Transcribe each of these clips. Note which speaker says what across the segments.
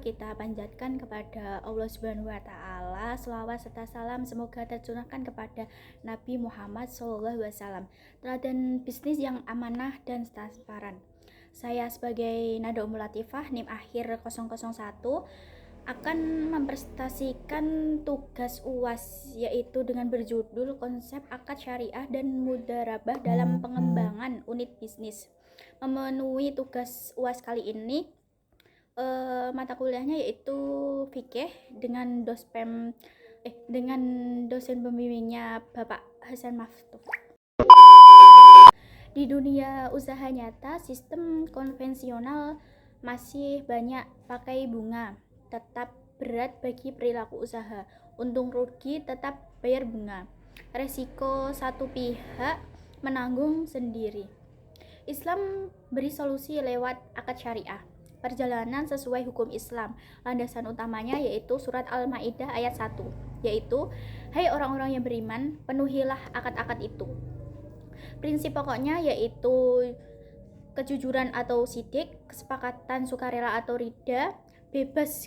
Speaker 1: kita panjatkan kepada Allah Subhanahu wa taala. Shalawat serta salam semoga tercurahkan kepada Nabi Muhammad SAW, teladan bisnis yang amanah dan transparan. Saya sebagai Nada Ummul Latifah NIM akhir 001 akan mempresentasikan tugas UAS, yaitu dengan berjudul konsep akad syariah dan mudharabah dalam pengembangan unit bisnis. Memenuhi tugas UAS kali ini, mata kuliahnya yaitu fikih dengan dosen pembimbingnya Bapak Hasan Maftuh. Di dunia usaha nyata, sistem konvensional masih banyak pakai bunga, tetap berat bagi perilaku usaha. Untung rugi tetap bayar bunga. Resiko satu pihak menanggung sendiri. Islam beri solusi lewat akad syariah. Perjalanan sesuai hukum Islam. Landasan utamanya yaitu surat Al-Maidah ayat 1, yaitu, "Hai orang-orang yang beriman, penuhilah akad-akad itu." Prinsip pokoknya yaitu kejujuran atau sidik, kesepakatan sukarela atau rida, bebas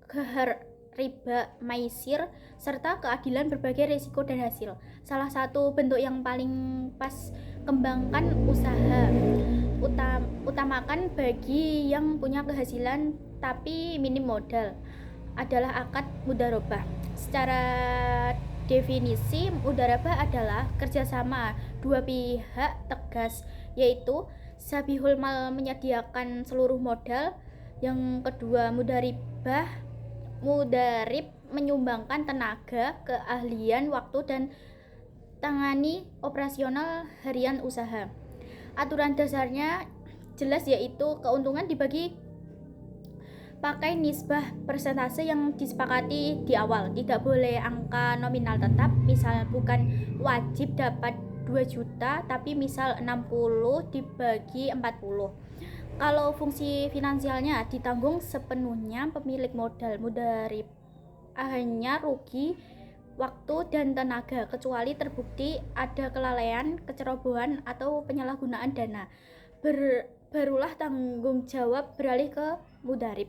Speaker 1: gahar riba maisir, serta keadilan berbagai risiko dan hasil. Salah satu bentuk yang paling pas kembangkan usaha, utamakan bagi yang punya kehasilan tapi minim modal, adalah akad mudharabah. Secara definisi, mudharabah adalah kerjasama dua pihak tegas, yaitu sabihul mal menyediakan seluruh modal, yang kedua mudarib menyumbangkan tenaga, keahlian, waktu, dan tangani operasional harian usaha. Aturan dasarnya jelas, yaitu keuntungan dibagi pakai nisbah persentase yang disepakati di awal. Tidak boleh angka nominal tetap, misal bukan wajib dapat 2 juta tapi misal 60 dibagi 40. Kalau fungsi finansialnya ditanggung sepenuhnya pemilik modal. Mudharib hanya rugi waktu dan tenaga kecuali terbukti ada kelalaian, kecerobohan, atau penyalahgunaan dana. Barulah tanggung jawab beralih ke mudharib.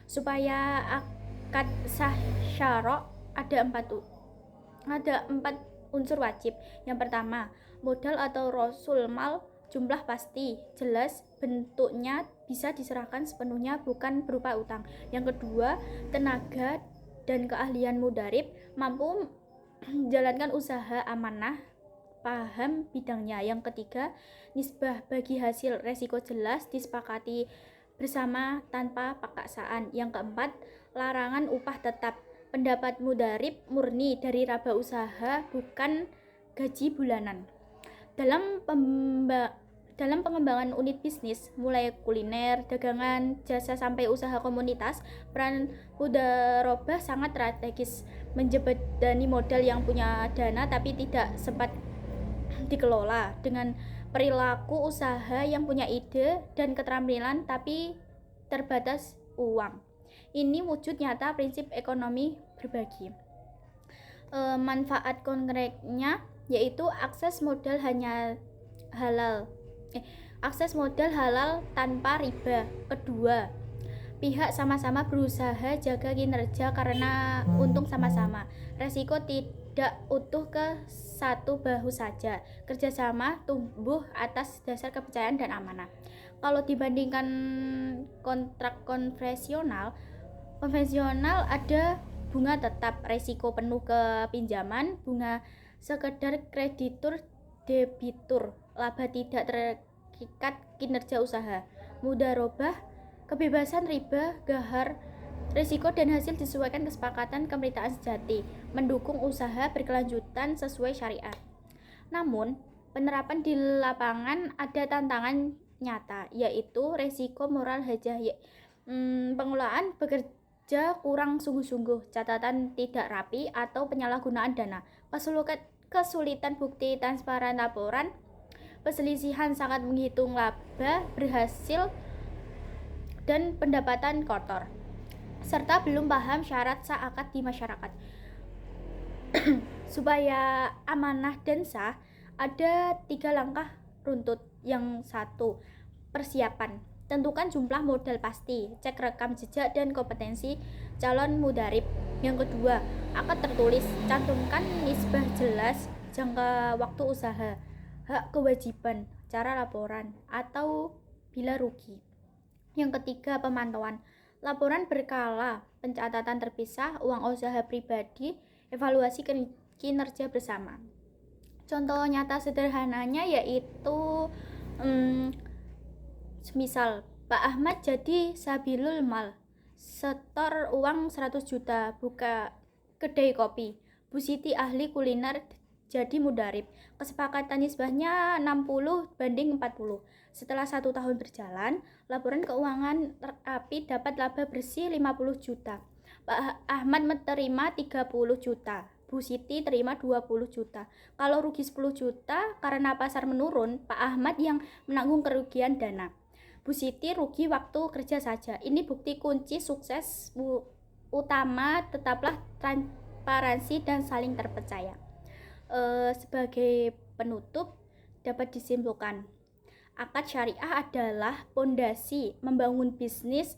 Speaker 1: Supaya akad sah syara' ada empat unsur wajib. Yang pertama, modal atau rasul mal, jumlah pasti, jelas, bentuknya bisa diserahkan sepenuhnya, bukan berupa utang. Yang kedua, tenaga dan keahlian mudharib, mampu menjalankan usaha amanah, paham bidangnya. Yang ketiga, nisbah bagi hasil, resiko jelas, disepakati bersama tanpa paksaan. Yang keempat, larangan upah tetap, pendapat mudharib murni dari raba usaha, bukan gaji bulanan. Dalam pengembangan unit bisnis, mulai kuliner, dagangan, jasa, sampai usaha komunitas, peran mudharabah sangat strategis. Menjembatani modal yang punya dana tapi tidak sempat dikelola dengan perilaku usaha yang punya ide dan keterampilan tapi terbatas uang. Ini wujud nyata prinsip ekonomi berbagi. Manfaat konkretnya yaitu akses modal halal tanpa riba. Kedua, pihak sama-sama berusaha jaga kinerja karena untung sama-sama. Resiko tidak utuh ke satu bahu saja. Kerjasama tumbuh atas dasar kepercayaan dan amanah. Kalau dibandingkan kontrak konvensional ada bunga tetap, resiko penuh ke pinjaman, bunga sekedar kreditur debitur, laba tidak terikat kinerja usaha. Mudharabah, kebebasan riba, gahar, risiko dan hasil disesuaikan kesepakatan kemitraan sejati, mendukung usaha berkelanjutan sesuai syariat. Namun, penerapan di lapangan ada tantangan nyata, yaitu resiko moral hajah, pengelolaan bekerja kurang sungguh-sungguh, catatan tidak rapi, atau penyalahgunaan dana, kesulitan bukti transparan laporan, perselisihan sangat menghitung laba berhasil, dan pendapatan kotor, serta belum paham syarat sah akad di masyarakat. Supaya amanah dan sah, ada 3 langkah runtut. Yang 1, persiapan. Tentukan jumlah modal pasti, cek rekam jejak dan kompetensi calon mudarib. Yang kedua, akad tertulis, cantumkan nisbah jelas, jangka waktu usaha, hak kewajiban, cara laporan, atau bila rugi. Yang ketiga, pemantauan, laporan berkala, pencatatan terpisah, uang usaha pribadi, evaluasi kinerja bersama. Contoh nyata sederhananya yaitu misal Pak Ahmad jadi sabilul mal, setor uang 100 juta, buka kedai kopi. Bu Siti ahli kuliner jadi mudarib. Kesepakatan nisbahnya 60/40. Setelah 1 tahun berjalan, laporan keuangan terapi dapat laba bersih 50 juta. Pak Ahmad menerima 30 juta. Bu Siti terima 20 juta. Kalau rugi 10 juta karena pasar menurun, Pak Ahmad yang menanggung kerugian dana. Bu Siti rugi waktu kerja saja. Ini bukti kunci sukses utama, tetaplah transparansi dan saling terpercaya. Sebagai penutup dapat disimpulkan, akad syariah adalah pondasi membangun bisnis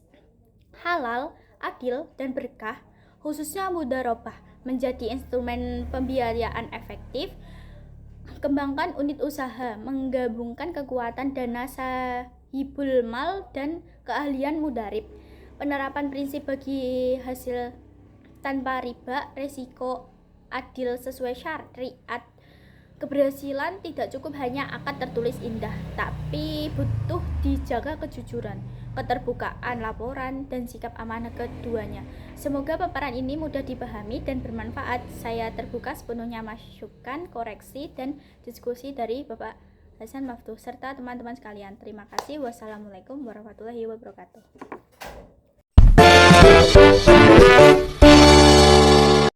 Speaker 1: halal, adil, dan berkah, khususnya mudharabah menjadi instrumen pembiayaan efektif. Kembangkan unit usaha, menggabungkan kekuatan dana sahibul mal dan keahlian mudarib. Penerapan prinsip bagi hasil tanpa riba, resiko adil sesuai syariat. Keberhasilan tidak cukup hanya akad tertulis indah, tapi butuh dijaga kejujuran, keterbukaan laporan, dan sikap amanah keduanya. Semoga paparan ini mudah dipahami dan bermanfaat. Saya terbuka sepenuhnya masukan, koreksi, dan diskusi dari Bapak Hasan Maftuh serta teman-teman sekalian. Terima kasih. Wassalamualaikum warahmatullahi wabarakatuh.